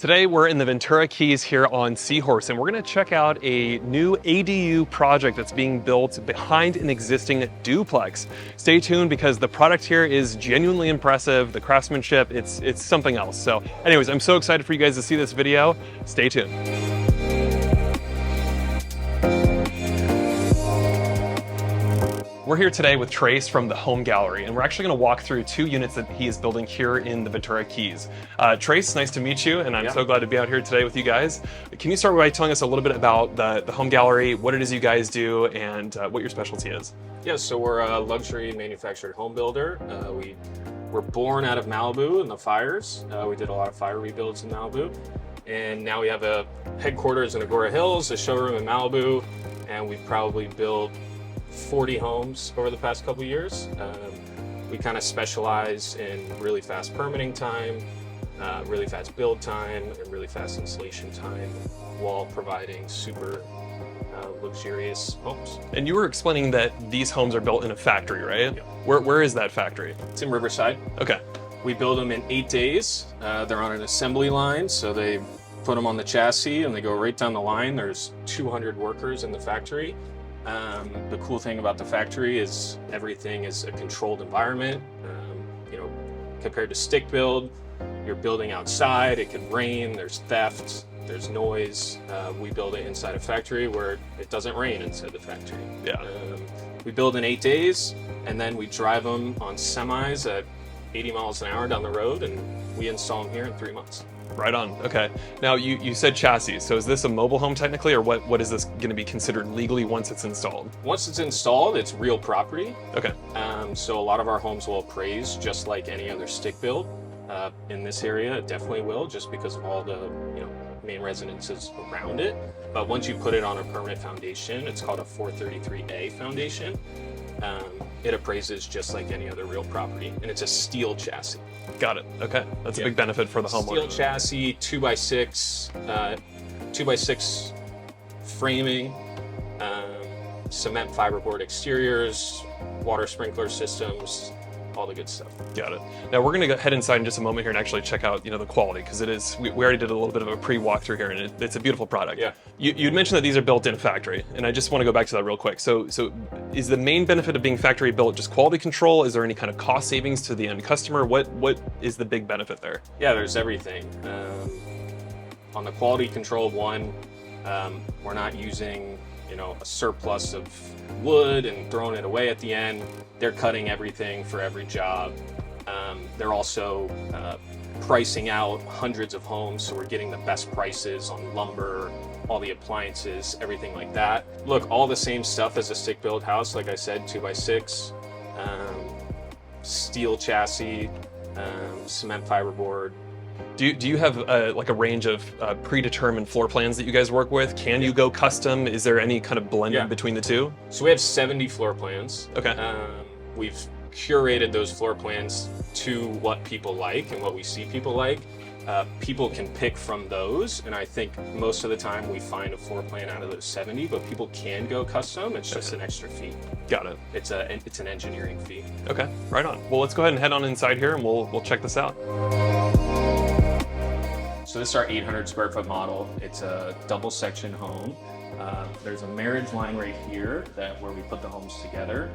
Today we're in the Ventura Keys here on Seahorse, and we're going to check out a new ADU project that's being built behind an existing duplex. Stay tuned because the product here is genuinely impressive. The craftsmanship, it's something else. So anyways, I'm so excited for you guys to see this video. Stay tuned. We're here today with Trace from the Home Gallery, and we're actually going to walk through two units that he is building here in the Ventura Keys. Trace, nice to meet you, and I'm so glad to be out here today with you guys. Can you start by telling us a little bit about the Home Gallery, what it is you guys do, and what your specialty is? Yeah, so we're a luxury manufactured home builder. We were born out of Malibu and the fires. We did a lot of fire rebuilds in Malibu, and now we have a headquarters in Agora Hills, a showroom in Malibu, and we've probably built 40 homes over the past couple years. We kind of specialize in really fast permitting time, really fast build time, and really fast installation time, while providing super luxurious homes. And you were explaining that these homes are built in a factory, right? Yeah. Where is that factory? It's in Riverside. Okay. We build them in 8 days. They're on an assembly line, so they put them on the chassis and they go right down the line. There's 200 workers in the factory. The cool thing about the factory is everything is a controlled environment. Compared to stick build, you're building outside, it can rain, there's theft, there's noise. We build it inside a factory where it doesn't rain inside the factory. Yeah. We build in 8 days, and then we drive them on semis at 80 miles an hour down the road, and we install them here in 3 months. Right on. Okay. Now you said chassis. So is this a mobile home technically, or what is this going to be considered legally once it's installed? Once it's installed, it's real property. Okay. So a lot of our homes will appraise just like any other stick build. In this area, it definitely will, just because of all the main residences around it. But once you put it on a permanent foundation, it's called a 433A foundation. It appraises just like any other real property, and it's a steel chassis. Got it. Okay. That's a big benefit for the homeowner. Steel chassis, 2x6, 2x6 framing, cement fiberboard exteriors, water sprinkler systems, all the good stuff. Got it. Now we're going to go head inside in just a moment here and actually check out, the quality, because it is. We already did a little bit of a pre-walkthrough here, and it's a beautiful product. Yeah. You'd mentioned that these are built in a factory, and I just want to go back to that real quick. So is the main benefit of being factory built just quality control? Is there any kind of cost savings to the end customer? What is the big benefit there? Yeah, there's everything. On the quality control one, we're not using a surplus of wood and throwing it away at the end. They're cutting everything for every job. They're also pricing out hundreds of homes, so we're getting the best prices on lumber, all the appliances, everything like that. Look, all the same stuff as a stick build house, like I said, 2x6, steel chassis, cement fiberboard. Do you have like a range of predetermined floor plans that you guys work with? Can you go custom? Is there any kind of blending between the two? So we have 70 floor plans. Okay. We've curated those floor plans to what people like and what we see people like. People can pick from those, and I think most of the time we find a floor plan out of those 70, but people can go custom. It's just an extra fee. Got it. It's an engineering fee. Okay, right on. Well, let's go ahead and head on inside here, and we'll check this out. So this is our 800 square foot model. It's a double section home. There's a marriage line right here where we put the homes together.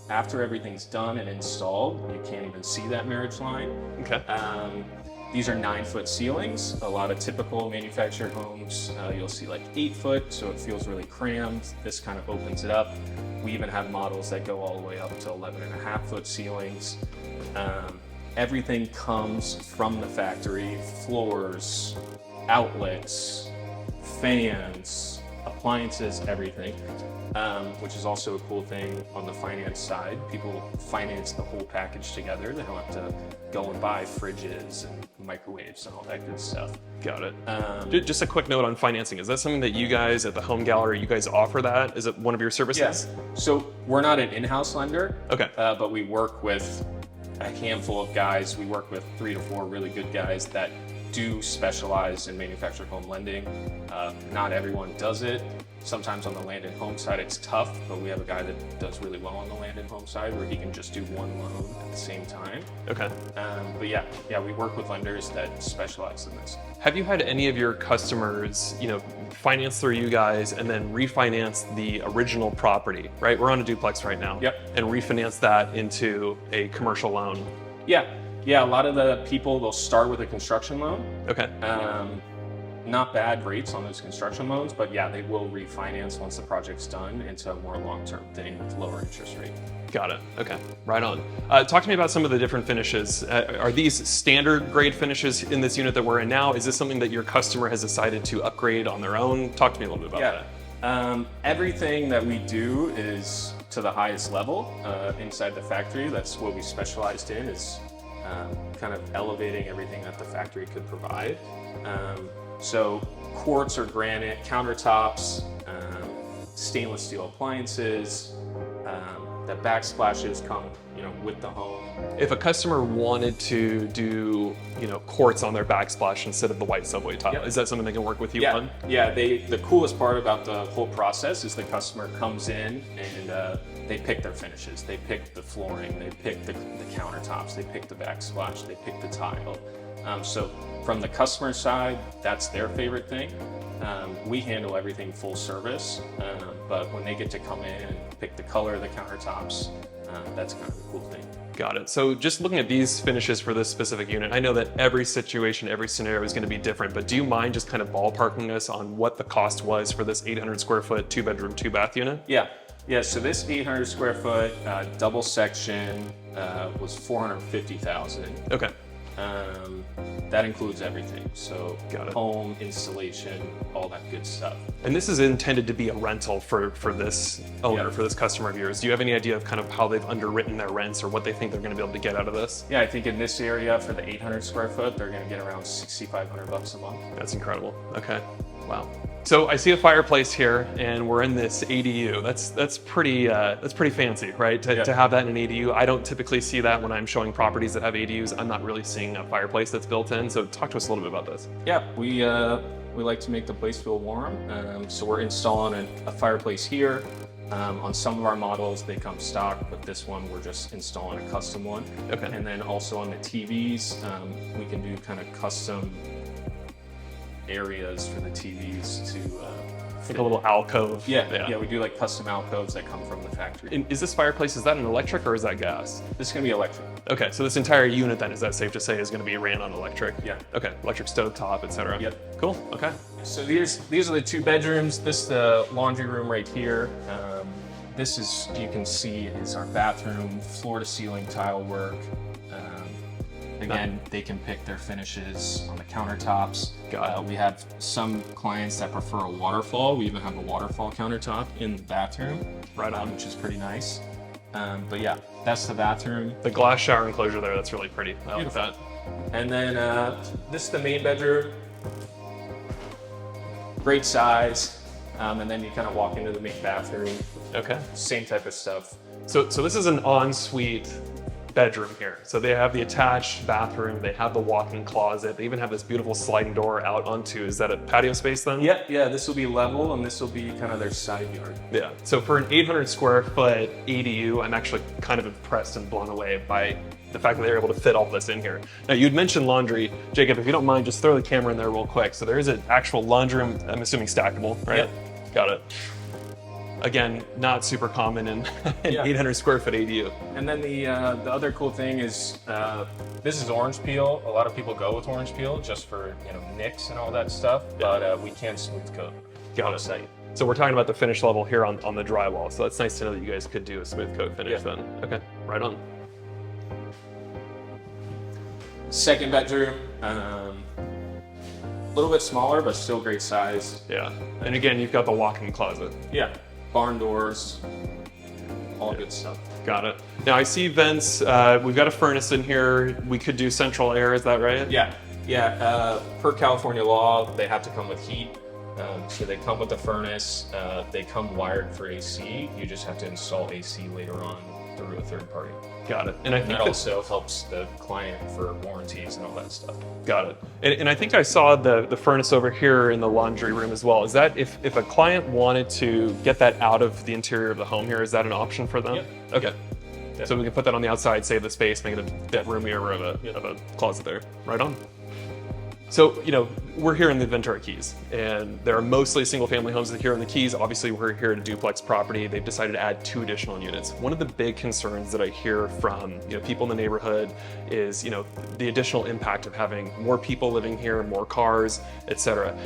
After everything's done and installed, you can't even see that marriage line. Okay. These are 9-foot ceilings. A lot of typical manufactured homes, you'll see like 8 foot, so it feels really crammed. This kind of opens it up. We even have models that go all the way up to 11.5-foot ceilings. Everything comes from the factory: floors, outlets, fans, appliances, everything. Which is also a cool thing on the finance side. People finance the whole package together. They don't have to go and buy fridges and microwaves and all that good stuff. Got it. Just a quick note on financing. Is that something that you guys at the Home Gallery, you guys offer that? Is it one of your services? Yes. So we're not an in-house lender. Okay. But we work with a handful of guys. We work with 3 to 4 really good guys that do specialize in manufactured home lending. Not everyone does it. Sometimes on the land and home side it's tough, but we have a guy that does really well on the land and home side where he can just do one loan at the same time. Okay. But yeah, we work with lenders that specialize in this. Have you had any of your customers, finance through you guys and then refinance the original property, right? We're on a duplex right now. Yep. And refinance that into a commercial loan? Yeah, a lot of the people, they'll start with a construction loan. Okay. Not bad rates on those construction loans, but yeah, they will refinance once the project's done into a more long-term thing with lower interest rate. Got it. Okay, right on. Talk to me about some of the different finishes. Are these standard grade finishes in this unit that we're in now? Is this something that your customer has decided to upgrade on their own? Talk to me a little bit about that. Everything that we do is to the highest level inside the factory. That's what we specialized in, is kind of elevating everything that the factory could provide. So quartz or granite countertops, stainless steel appliances, the backsplashes come, with the home. If a customer wanted to do, quartz on their backsplash instead of the white subway tile, is that something they can work with you on? Yeah. The coolest part about the whole process is the customer comes in and they pick their finishes. They pick the flooring, they pick the countertops, they pick the backsplash, they pick the tile. So from the customer side, that's their favorite thing. We handle everything full service, but when they get to come in and pick the color of the countertops, that's kind of a cool thing. Got it. So just looking at these finishes for this specific unit, I know that every situation, every scenario is going to be different, but do you mind just kind of ballparking us on what the cost was for this 800 square foot, 2-bedroom, 2-bath unit? Yeah, so this 800 square foot double section was $450,000. Okay. That includes everything. So Got it. Home, installation, all that good stuff. And this is intended to be a rental for this owner, for this customer of yours. Do you have any idea of kind of how they've underwritten their rents or what they think they're going to be able to get out of this? Yeah, I think in this area for the 800 square foot, they're going to get around $6,500 a month. That's incredible. Okay. Wow. So I see a fireplace here, and we're in this ADU. That's pretty fancy, right? To have that in an ADU. I don't typically see that when I'm showing properties that have ADUs. I'm not really seeing a fireplace that's built in. So talk to us a little bit about this. Yeah, we like to make the place feel warm. So we're installing a fireplace here. On some of our models, they come stock, but this one we're just installing a custom one. Okay. And then also on the TVs, we can do kind of custom areas for the TVs to like a little alcove. Yeah, we do like custom alcoves that come from the factory. And is this fireplace, is that an electric or is that gas? This is going to be electric. Okay, so this entire unit then, is that safe to say, is going to be ran on electric? Yeah. Okay, electric stove top, etc. Yep. Cool, okay. So these are the 2 bedrooms. This is the laundry room right here. This is, you can see, is our bathroom, floor to ceiling tile work. Again, they can pick their finishes on the countertops. We have some clients that prefer a waterfall. We even have a waterfall countertop in the bathroom, Right on. which is pretty nice. But yeah, that's the bathroom. The glass shower enclosure there, that's really pretty. I like that. And then this is the main bedroom. Great size. And then you kind of walk into the main bathroom. Okay. Same type of stuff. So this is an ensuite bedroom here. So they have the attached bathroom, they have the walk-in closet, they even have this beautiful sliding door out onto, is that a patio space then? Yeah, this will be level and this will be kind of their side yard. Yeah, so for an 800 square foot ADU, I'm actually kind of impressed and blown away by the fact that they're able to fit all this in here. Now you'd mentioned laundry. Jacob, if you don't mind, just throw the camera in there real quick. So there is an actual laundry room, I'm assuming stackable, right? Yep. Got it. Again, not super common in an 800 square foot ADU. And then the other cool thing is this is orange peel. A lot of people go with orange peel just for nicks and all that stuff, but we can smooth coat on the site. So we're talking about the finish level here on the drywall. So that's nice to know that you guys could do a smooth coat finish then. Okay, right on. Second bedroom, a little bit smaller, but still great size. Yeah, and again, you've got the walk-in closet. Yeah. Barn doors, all good stuff. Got it. Now I see vents. We've got a furnace in here. We could do central air. Is that right? Yeah. Per California law, they have to come with heat. So they come with the furnace. They come wired for AC. You just have to install AC later on through a third party. Got it. And I think that also helps the client for warranties and all that stuff. Got it. And I think I saw the furnace over here in the laundry room as well. Is that if a client wanted to get that out of the interior of the home here, is that an option for them? Yep. Okay. Yep. So we can put that on the outside, save the space, make it a bit roomier of a closet there. Right on. So, we're here in the Ventura Keys, and there are mostly single-family homes here in the Keys. Obviously, we're here at a duplex property. They've decided to add 2 additional units. One of the big concerns that I hear from people in the neighborhood is, the additional impact of having more people living here, more cars, etc.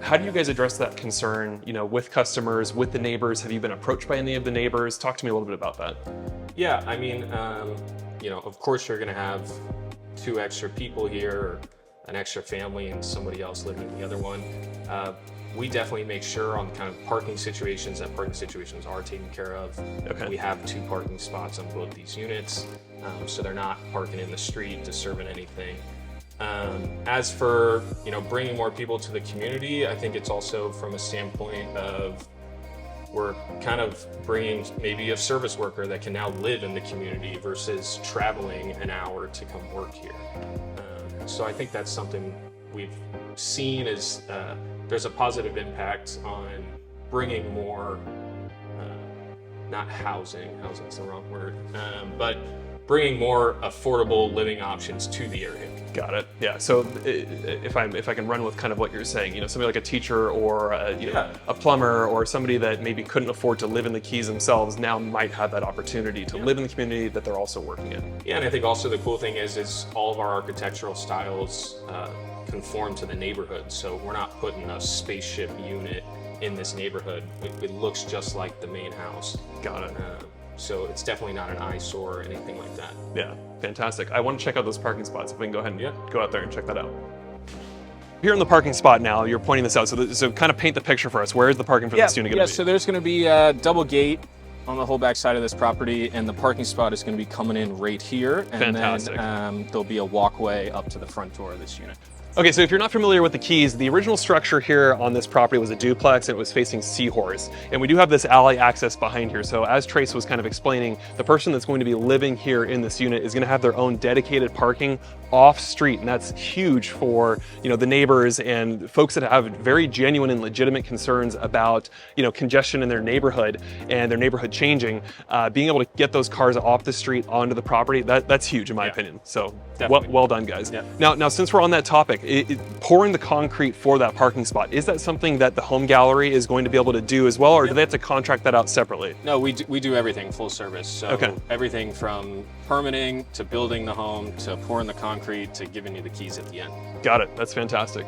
How do you guys address that concern, with customers, with the neighbors? Have you been approached by any of the neighbors? Talk to me a little bit about that. Yeah, I mean, of course you're going to have 2 extra people here, or an extra family and somebody else living in the other one. We definitely make sure on kind of parking situations that parking situations are taken care of. Okay. We have 2 parking spots on both these units, so they're not parking in the street to serve in anything. As for bringing more people to the community, I think it's also from a standpoint of we're kind of bringing maybe a service worker that can now live in the community versus traveling an hour to come work here. So I think that's something we've seen is there's a positive impact on bringing more, not housing's the wrong word, but bringing more affordable living options to the area. Got it. Yeah. So if I can run with kind of what you're saying, somebody like a teacher or a plumber or somebody that maybe couldn't afford to live in the Keys themselves now might have that opportunity to live in the community that they're also working in. Yeah, and I think also the cool thing is all of our architectural styles conform to the neighborhood. So we're not putting a spaceship unit in this neighborhood. It looks just like the main house. Got it. So it's definitely not an eyesore or anything like that. Yeah, fantastic. I want to check out those parking spots. If we can go ahead and go out there and check that out. Here in the parking spot now, you're pointing this out. So kind of paint the picture for us. Where is the parking for this unit going to be? So there's going to be a double gate on the whole back side of this property, and the parking spot is going to be coming in right here. And fantastic. Then there'll be a walkway up to the front door of this unit. Okay, so if you're not familiar with the Keys, the original structure here on this property was a duplex and it was facing Seahorse. And we do have this alley access behind here. So as Trace was kind of explaining, the person that's going to be living here in this unit is going to have their own dedicated parking off street. And that's huge for, the neighbors and folks that have very genuine and legitimate concerns about, congestion in their neighborhood and their neighborhood changing. Being able to get those cars off the street onto the property, that's huge in my opinion. So well done, guys. Yeah. Now, since we're on that topic, pouring the concrete for that parking spot, is that something that the home gallery is going to be able to do as well, or do they have to contract that out separately? No, we do everything full service. So everything from permitting to building the home to pouring the concrete to giving you the keys at the end. Got it. That's fantastic.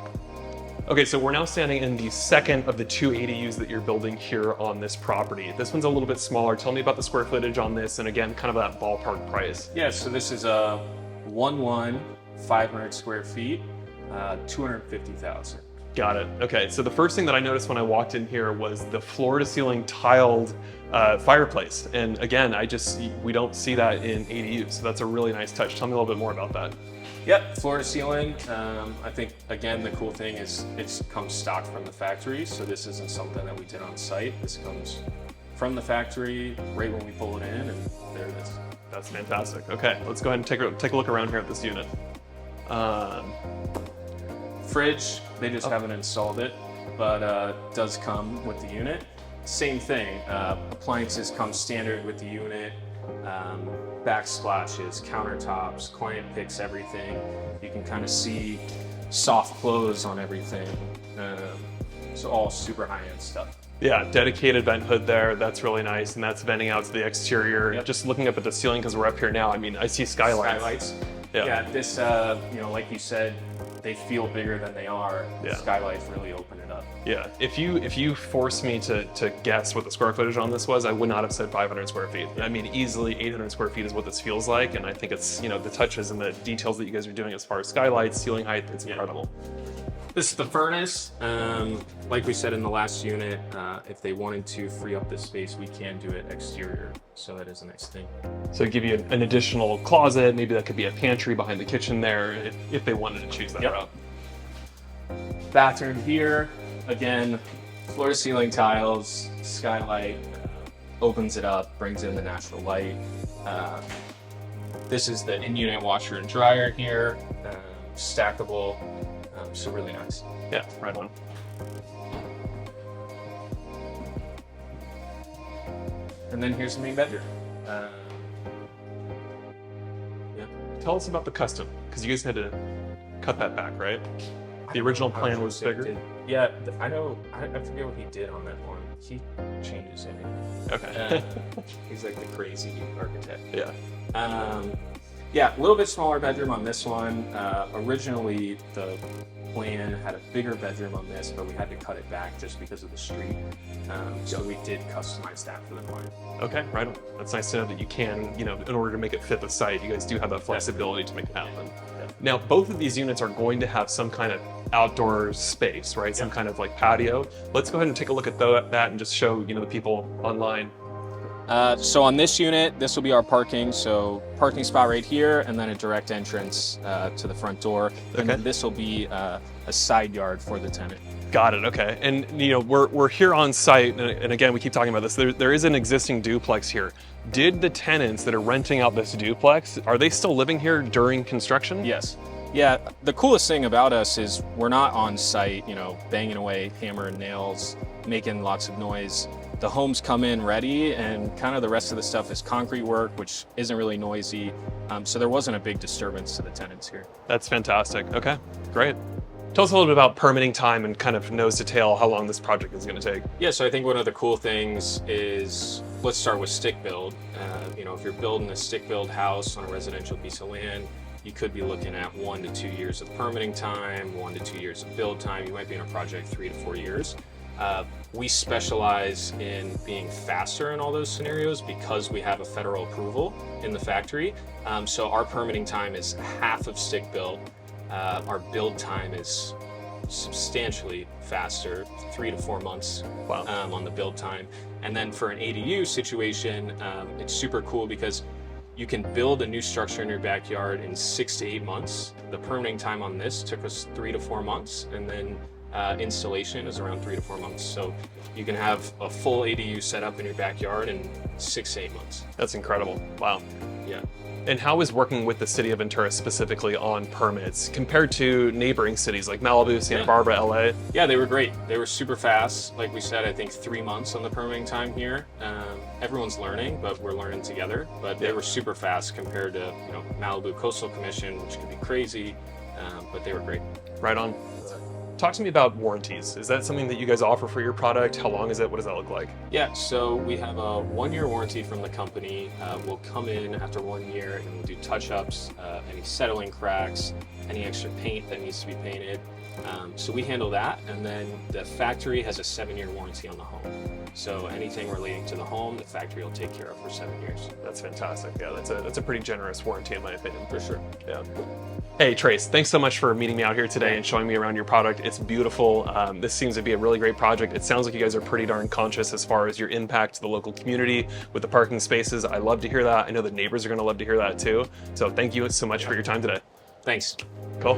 Okay, so we're now standing in the second of the 2 ADUs that you're building here on this property. This one's a little bit smaller. Tell me about the square footage on this, and again, kind of that ballpark price. Yeah, so this is a 500 square feet. 250,000. Got it. Okay, so the first thing that I noticed when I walked in here was the floor-to-ceiling tiled fireplace, and again, we don't see that in ADUs, so that's a really nice touch. Tell me a little bit more about that. Yep, floor-to-ceiling. I think again the cool thing is it comes stock from the factory, so this isn't something that we did on site. This comes from the factory right when we pull it in, and there it is. That's fantastic. Okay, let's go ahead and take a look around here at this unit. Fridge, they just haven't installed it, but does come with the unit. Same thing, appliances come standard with the unit, backsplashes, countertops, client picks everything. You can kind of see soft close on everything. So all super high-end stuff. Yeah, dedicated vent hood there. That's really nice, and that's venting out to the exterior. Yep. Just looking up at the ceiling, because we're up here now, I mean, I see skylights. Yeah, this, like you said, they feel bigger than they are. Yeah. Skylights really open it up. Yeah, if you forced me to guess what the square footage on this was, I would not have said 500 square feet. I mean, easily 800 square feet is what this feels like, and I think it's, the touches and the details that you guys are doing as far as skylights, ceiling height, it's incredible. This is the furnace. Like we said in the last unit, if they wanted to free up this space, we can do it exterior. So that is a nice thing. So give you an additional closet, maybe that could be a pantry behind the kitchen there, if they wanted to choose that route. Bathroom here, again, floor to ceiling tiles, skylight, opens it up, brings in the natural light. This is the in-unit washer and dryer here, stackable, so really nice. Yeah, right on. And then here's the main bedroom. Yeah. Tell us about the custom, because you guys had to cut that back, right? The original plan was bigger. Yeah, I know. I forget what he did on that one. He changes everything. Okay. He's like the crazy architect. Yeah. Yeah, a little bit smaller bedroom on this one. Originally, the plan had a bigger bedroom on this, but we had to cut it back just because of the street. So we did customize that for the client. Okay, right on. That's nice to know that you can, in order to make it fit the site, you guys do have that flexibility to make it happen. Yeah. Now, both of these units are going to have some kind of outdoor space, right? Some kind of like patio. Let's go ahead and take a look at that and just show, the people online. So on this unit, this will be our parking. So parking spot right here, and then a direct entrance to the front door. And Okay. this will be a side yard for the tenant. Got it. Okay. And we're here on site, and again, we keep talking about this. There is an existing duplex here. Did the tenants that are renting out this duplex, are they still living here during construction? Yes. Yeah, the coolest thing about us is we're not on site, banging away hammer and nails, making lots of noise. The homes come in ready, and kind of the rest of the stuff is concrete work, which isn't really noisy. So there wasn't a big disturbance to the tenants here. That's fantastic. Okay, great. Tell us a little bit about permitting time and kind of nose to tail how long this project is going to take. Yeah, so I think one of the cool things is, let's start with stick build. If you're building a stick build house on a residential piece of land, you could be looking at 1 to 2 years of permitting time, 1 to 2 years of build time. You might be in a project 3 to 4 years. We specialize in being faster in all those scenarios because we have a federal approval in the factory. So our permitting time is half of stick build. Our build time is substantially faster, 3 to 4 months. Wow. On the build time. And then for an ADU situation, it's super cool because you can build a new structure in your backyard in 6 to 8 months. The permitting time on this took us 3 to 4 months, and then installation is around 3 to 4 months. So you can have a full ADU set up in your backyard in 6 to 8 months. That's incredible. Wow. Yeah. And how is working with the city of Ventura specifically on permits compared to neighboring cities like Malibu, Santa Barbara, LA? Yeah, they were great. They were super fast. Like we said, I think 3 months on the permitting time here. Everyone's learning, but we're learning together. But they were super fast compared to Malibu Coastal Commission, which could be crazy, but they were great. Right on. Talk to me about warranties. Is that something that you guys offer for your product? How long is it? What does that look like? Yeah, so we have a 1-year warranty from the company. We'll come in after 1 year and we'll do touch-ups, any settling cracks, any extra paint that needs to be painted. So we handle that, and then the factory has a 7-year warranty on the home. So anything relating to the home, the factory will take care of for 7 years. That's fantastic. Yeah, that's a pretty generous warranty in my opinion. For sure. Yeah. Hey Trace, thanks so much for meeting me out here today and showing me around your product. It's beautiful. This seems to be a really great project. It sounds like you guys are pretty darn conscious as far as your impact to the local community with the parking spaces. I love to hear that. I know the neighbors are going to love to hear that too. So thank you so much for your time today. Thanks. Cool.